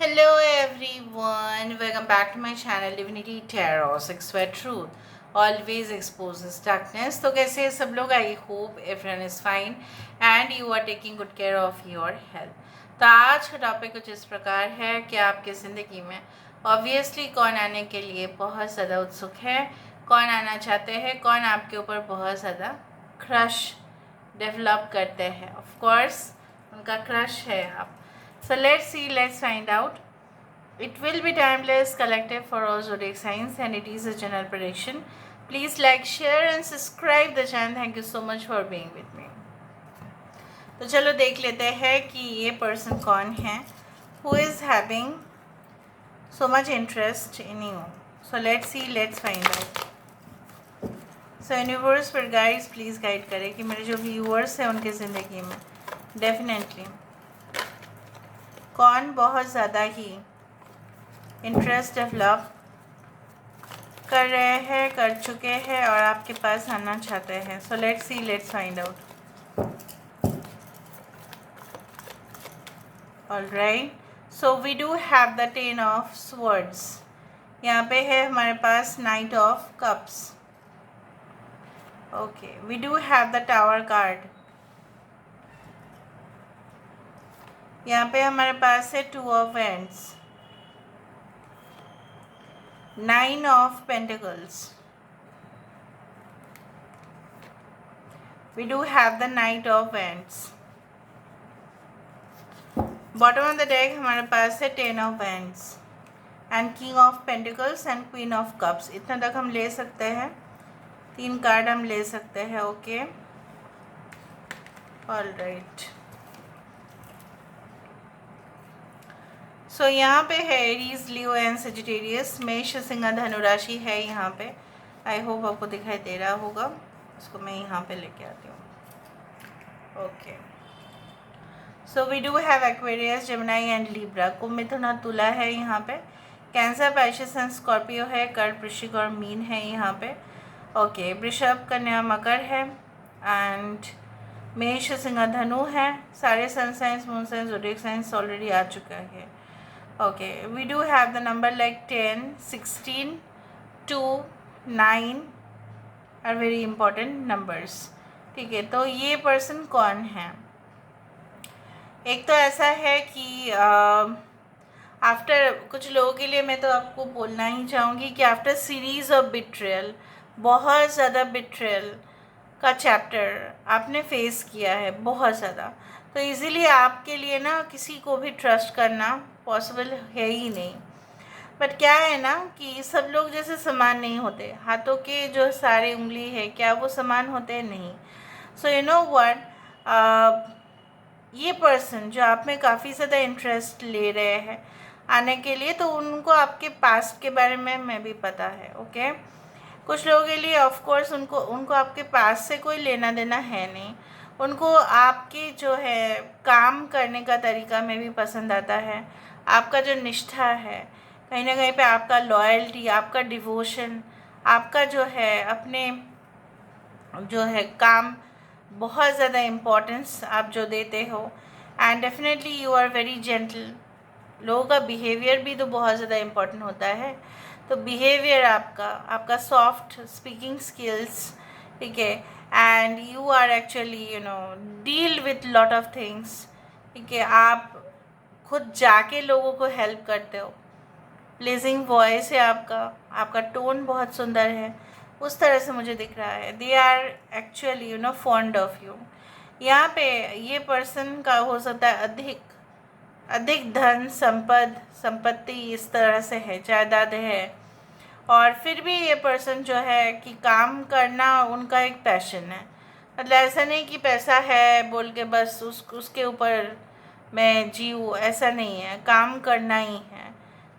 Hello everyone, welcome back to my channel Divinity Tarot 6 where truth always exposes darkness. तो कैसे हैं सब लोग? I hope everyone is fine and you are taking good care of your health. तो आज का topic कुछ इस प्रकार है कि आपकी ज़िंदगी में ऑब्वियसली कौन आने के लिए बहुत ज़्यादा उत्सुक है, कौन आना चाहते हैं, कौन आपके ऊपर बहुत ज़्यादा क्रश डेवलप करते हैं। ऑफ कोर्स उनका क्रश है आप। So let's see, let's find out. It will be timeless, collective for all zodiac signs, and it is a general prediction. Please like, share, and subscribe the channel. Thank you so much for being with me. तो चलो देख लेते हैं कि ये person कौन है who is having so much interest in you. So let's see, let's find out. So universe पर गाइड्स प्लीज़ गाइड करें कि मेरे जो व्यूअर्स हैं उनकी ज़िंदगी में डेफिनेटली कौन बहुत ज़्यादा ही इंटरेस्ट डेवलप कर रहे हैं, कर चुके हैं और आपके पास आना चाहते हैं। So let's see, let's find out. Alright, so we do have the 10 of swords. यहाँ पे है हमारे पास knight of cups. Okay, we do have the tower card. यहाँ पे हमारे पास है 2 of wands, 9 of Pentacles. We do have the Knight of Wands. Bottom of the deck हमारे पास है 10 of Wands and King of Pentacles and Queen of Cups. इतना तक हम ले सकते हैं, 3 कार्ड हम ले सकते हैं। Okay, all right. सो यहाँ पे है एरीज, लियो एंड सेजिटेरियस। मेष, सिंह, धनु राशि है यहाँ पे। आई होप आपको दिखाई दे रहा होगा। इसको मैं यहाँ पे लेके आती हूँ। Okay, so we do have Aquarius, Gemini and Libra. कुंभ, मिथुन और तुला है यहाँ पे। कैंसर, पाइसेस एंड स्कॉर्पियो है। कर्क, वृश्चिक और मीन है यहाँ पे। ओके, वृषभ, कन्या, मकर है एंड मेष, सिंह, धनु है। सारे sun signs, moon signs, zodiac signs already आ चुका है। Okay, we do have the number like 10, 16, 2, 9 are very important numbers. ठीक है, तो ये पर्सन कौन है? एक तो ऐसा है कि आफ्टर कुछ लोगों के लिए मैं तो आपको बोलना ही चाहूँगी कि आफ्टर सीरीज़ ऑफ बिट्रेयल, बहुत ज़्यादा बिट्रेयल का चैप्टर आपने फेस किया है, बहुत ज़्यादा। तो इजीली आपके लिए ना किसी को भी ट्रस्ट करना पॉसिबल है ही नहीं। बट क्या है ना कि सब लोग जैसे समान नहीं होते। हाथों के जो सारे उंगली है, क्या वो समान होते हैं? नहीं। सो यू नो व्हाट, ये पर्सन जो आप में काफ़ी ज़्यादा इंटरेस्ट ले रहे हैं आने के लिए, तो उनको आपके पास्ट के बारे में मैं भी पता है। ओके, कुछ लोगों के लिए ऑफ कोर्स उनको आपके पास से कोई लेना देना है नहीं। उनको आपकी जो है काम करने का तरीका में भी पसंद आता है। आपका जो निष्ठा है, कहीं ना कहीं पे आपका लॉयल्टी, आपका डिवोशन, आपका जो है अपने जो है काम, बहुत ज़्यादा इम्पोर्टेंस आप जो देते हो। And definitely you are very gentle. लोगों का बिहेवियर भी तो बहुत ज़्यादा इम्पोर्टेंट होता है। तो बिहेवियर आपका सॉफ्ट स्पीकिंग स्किल्स, ठीक है, and you are actually deal with lot of things, ठीक है। आप खुद जाके लोगों को हेल्प करते हो। प्लीजिंग वॉइस है आपका टोन बहुत सुंदर है, उस तरह से मुझे दिख रहा है। They are actually fond of you. यहाँ पे ये पर्सन का हो सकता है अधिक धन संपत्ति इस तरह से है, जायदाद है। और फिर भी ये पर्सन जो है कि काम करना उनका एक पैशन है। मतलब ऐसा नहीं कि पैसा है बोल के बस उसके ऊपर मैं जीऊँ, ऐसा नहीं है। काम करना ही है,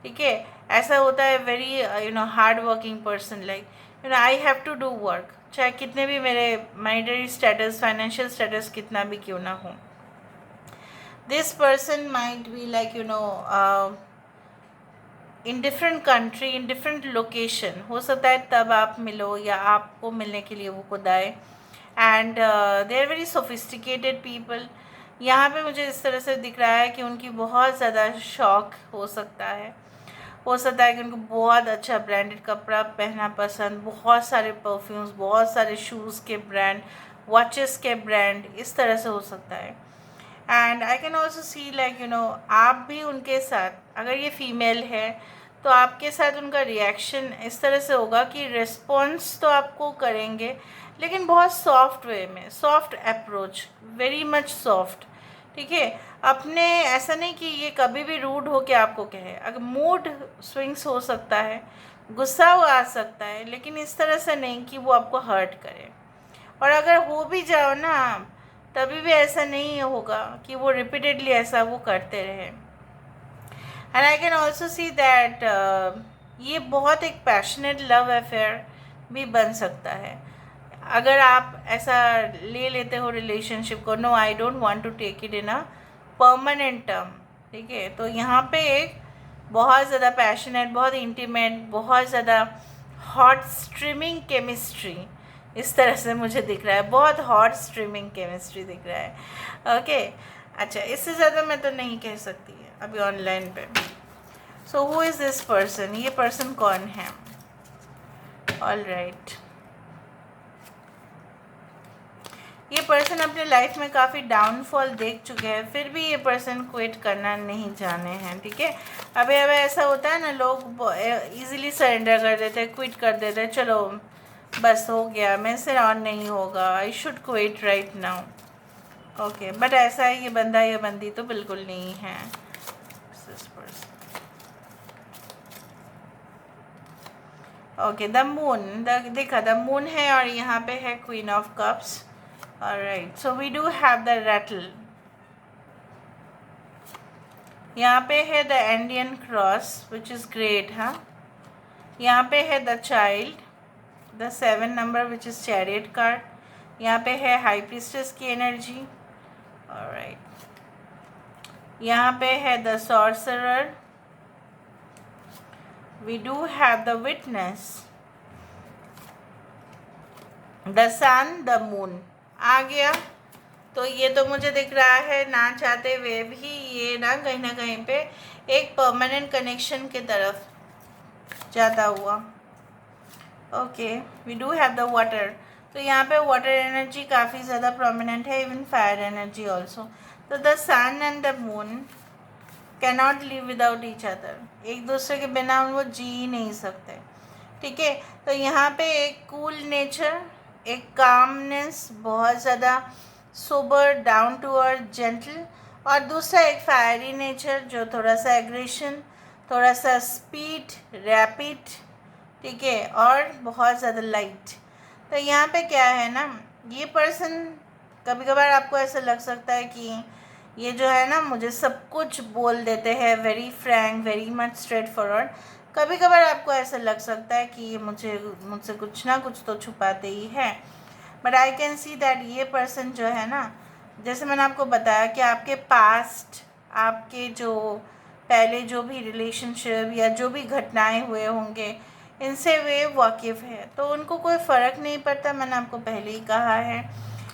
ठीक है। ऐसा होता है very hard working person, like I have to do work, चाहे कितने भी मेरे मॉनेटरी स्टेटस, फाइनेंशियल स्टेटस कितना भी क्यों ना हो। This person might be like in different country, in different location. हो सकता है तब आप मिलो या आपको मिलने के लिए वो खुद आए। And they are very sophisticated people, यहाँ पे मुझे इस तरह से दिख रहा है कि उनकी बहुत ज़्यादा शौक हो सकता है। हो सकता है कि उनको बहुत अच्छा ब्रांडेड कपड़ा पहनना पसंद, बहुत सारे परफ्यूम्स, बहुत सारे शूज़ के ब्रांड, वॉचेस के ब्रांड, इस तरह से हो सकता है। And I can also C like आप भी उनके साथ, अगर ये फीमेल है तो आपके साथ उनका रिएक्शन इस तरह से होगा कि रिस्पॉन्स तो आपको करेंगे लेकिन बहुत सॉफ्ट वे में, soft approach, very much soft. ठीक है, अपने ऐसा नहीं कि ये कभी भी रूड हो के आपको कहे। अगर मूड स्विंग्स हो सकता है, गुस्सा वो आ सकता है, लेकिन इस तरह से नहीं कि वो आपको हर्ट करे। और अगर हो भी जाओ ना आप, तभी भी ऐसा नहीं होगा कि वो रिपीटेडली ऐसा वो करते रहे। And I can also see that ये बहुत एक पैशनेट लव अफेयर भी बन सकता है अगर आप ऐसा ले लेते हो रिलेशनशिप को। No, I don't want to take it in a permanent term. ठीक है, तो यहाँ पे एक बहुत ज़्यादा पैशनेट, बहुत इंटीमेट, बहुत ज़्यादा हॉट स्ट्रीमिंग केमिस्ट्री इस तरह से मुझे दिख रहा है। बहुत हॉट स्ट्रीमिंग केमिस्ट्री दिख रहा है। ओके, अच्छा, इससे ज़्यादा मैं तो नहीं कह सकती है अभी ऑनलाइन पे। So who is this person? ये पर्सन कौन है? ऑल राइट, ये पर्सन अपने लाइफ में काफ़ी डाउनफॉल देख चुके हैं, फिर भी ये पर्सन क्विट करना नहीं जाने हैं। ठीक है, अभी अभी ऐसा होता है ना, लोग इजीली सरेंडर कर देते हैं, क्विट कर देते हैं, चलो बस हो गया, मेरे से ऑन नहीं होगा, I should quit right now. Okay, but ऐसा है, ये बंदा या बंदी तो बिल्कुल नहीं है। ओके, द मून, देखा द मून है और यहाँ पे है queen of cups. Alright, so we do have the rattle. यहाँ पे है the Indian cross which is great. हाँ, यहाँ पे है the child, the 7 number which is chariot card. यहाँ पे है हाई प्रीस्टेस की एनर्जी। ऑलराइट, यहाँ पे है the sorcerer. We do have the witness, the sun, the moon आ गया। तो ये तो मुझे दिख रहा है ना चाहते हुए भी ये ना कहीं पे एक परमानेंट कनेक्शन की तरफ जाता हुआ। Okay, we do have the water. तो यहाँ पे वाटर एनर्जी काफ़ी ज़्यादा प्रोमिनेंट है, इवन फायर एनर्जी ऑल्सो। तो the sun and the moon can not live without each other, एक दूसरे के बिना वो जी ही नहीं सकते। ठीक है, तो यहाँ पे एक कूल नेचर, एक कामनेस, बहुत ज़्यादा sober, down to earth, gentle, और दूसरा एक फायरी नेचर जो थोड़ा सा एग्रेशन, थोड़ा सा स्पीड, रैपिड। ठीक है, और बहुत ज़्यादा लाइट। तो यहाँ पे क्या है ना, ये पर्सन कभी कभार आपको ऐसा लग सकता है कि ये जो है ना मुझे सब कुछ बोल देते हैं, very Frank, very much straight forward. कभी कभार आपको ऐसा लग सकता है कि ये मुझसे कुछ ना कुछ तो छुपाते ही है। But I can see that ये पर्सन जो है ना, जैसे मैंने आपको बताया कि आपके पास्ट, आपके जो पहले जो भी रिलेशनशिप या जो भी घटनाएं हुए होंगे, इनसे वे वाकिफ़ है, तो उनको कोई फ़र्क नहीं पड़ता, मैंने आपको पहले ही कहा है।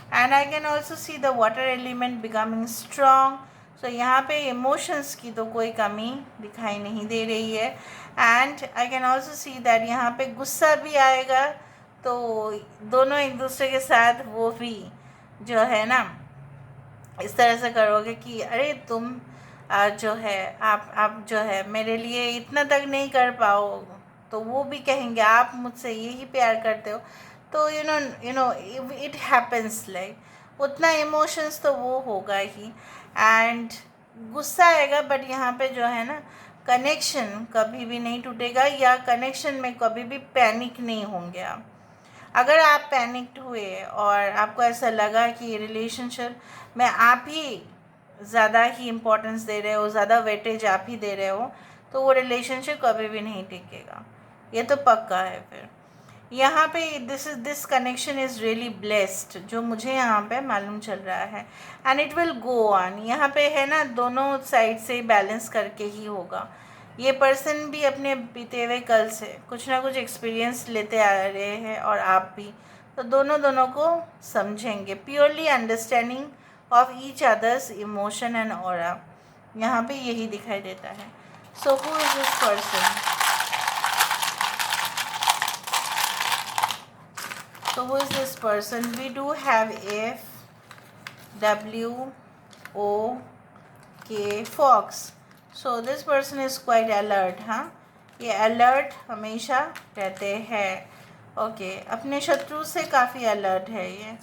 And I can also see the water element becoming strong. So यहाँ पे इमोशंस की तो कोई कमी दिखाई नहीं दे रही है। And I can also see that यहाँ पे गुस्सा भी आएगा, तो दोनों एक दूसरे के साथ वो भी जो है ना इस तरह से करोगे कि अरे तुम जो है आप जो है मेरे लिए इतना तक नहीं कर पाओ, तो वो भी कहेंगे आप मुझसे यही प्यार करते हो। तो you know it happens like उतना इमोशंस तो वो होगा ही। एंड गुस्सा आएगा, बट यहाँ पे जो है ना कनेक्शन कभी भी नहीं टूटेगा, या कनेक्शन में कभी भी पैनिक नहीं होंगे आप। अगर आप पैनिक्ड हुए और आपको ऐसा लगा कि रिलेशनशिप में आप ही ज़्यादा ही इम्पोर्टेंस दे रहे हो, ज़्यादा वेटेज आप ही दे रहे हो, तो वो रिलेशनशिप कभी भी नहीं टिकेगा, ये तो पक्का है। फिर यहाँ पे this connection is really blessed, जो मुझे यहाँ पे मालूम चल रहा है। And it will go on, यहाँ पे है ना दोनों साइड से बैलेंस करके ही होगा। ये पर्सन भी अपने बीते हुए कल से कुछ ना कुछ एक्सपीरियंस लेते आ रहे हैं, और आप भी, तो दोनों को समझेंगे। Purely understanding of each others emotion and aura. यहाँ पे यही दिखाई देता है। So who is this person? So who is this person? We do have F W O K, fox. So this person is quite alert, हाँ, ये alert हमेशा रहते हैं। ओके, अपने शत्रु से काफ़ी अलर्ट है ये।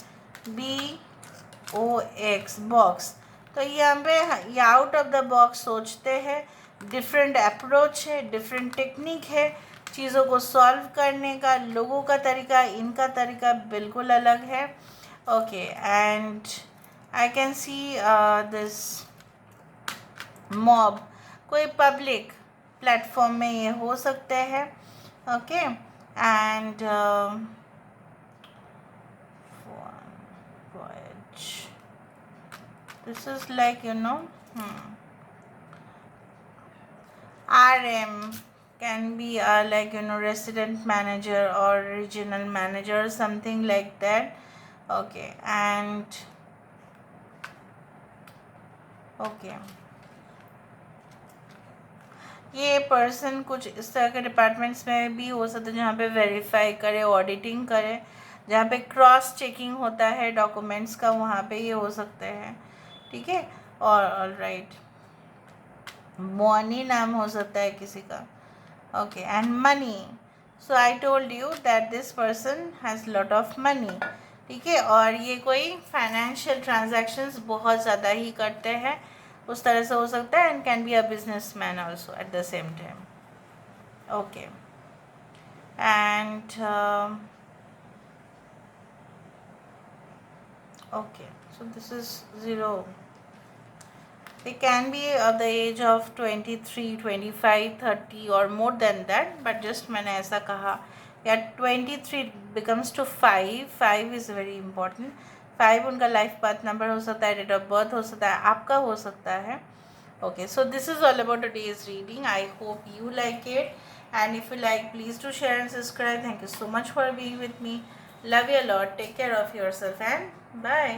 BOX, box. तो यहाँ पे ये आउट ऑफ द बॉक्स सोचते हैं, डिफरेंट अप्रोच है, डिफरेंट टेक्निक है चीज़ों को सॉल्व करने का। लोगों का तरीका, इनका तरीका बिल्कुल अलग है। Okay, and I can see this mob, कोई पब्लिक प्लेटफॉर्म में ये हो सकते हैं। Okay, and this is like RM can be like resident manager or regional manager, something like that. Okay, and okay, ये पर्सन कुछ इस तरह के डिपार्टमेंट्स में भी हो सकता है जहाँ पे वेरीफाई करे, ऑडिटिंग करे, जहाँ पे क्रॉस चेकिंग होता है डॉक्यूमेंट्स का, वहाँ पे ये हो सकते हैं। ठीक है, और ऑलराइट, मॉनी नाम हो सकता है किसी का। Okay, and money. So I told you that this person has lot of money. ठीक है, और ये कोई फाइनेंशियल ट्रांजैक्शंस बहुत ज़्यादा ही करते हैं, उस तरह से हो सकता है, and can be a business man also at the same time. Okay, and okay, so this is 0. They can be of the age of 23, 25, 30 or more than that, but just मैंने ऐसा कहा, या 23 becomes to 5, 5 is very important। 5 उनका life path number हो सकता है, date of birth हो सकता है, आपका हो सकता है। Okay, so this is all about today's reading. I hope you like it, and if you like, please do share and subscribe. Thank you so much for being with me. Love you a lot. Take care of yourself, and bye.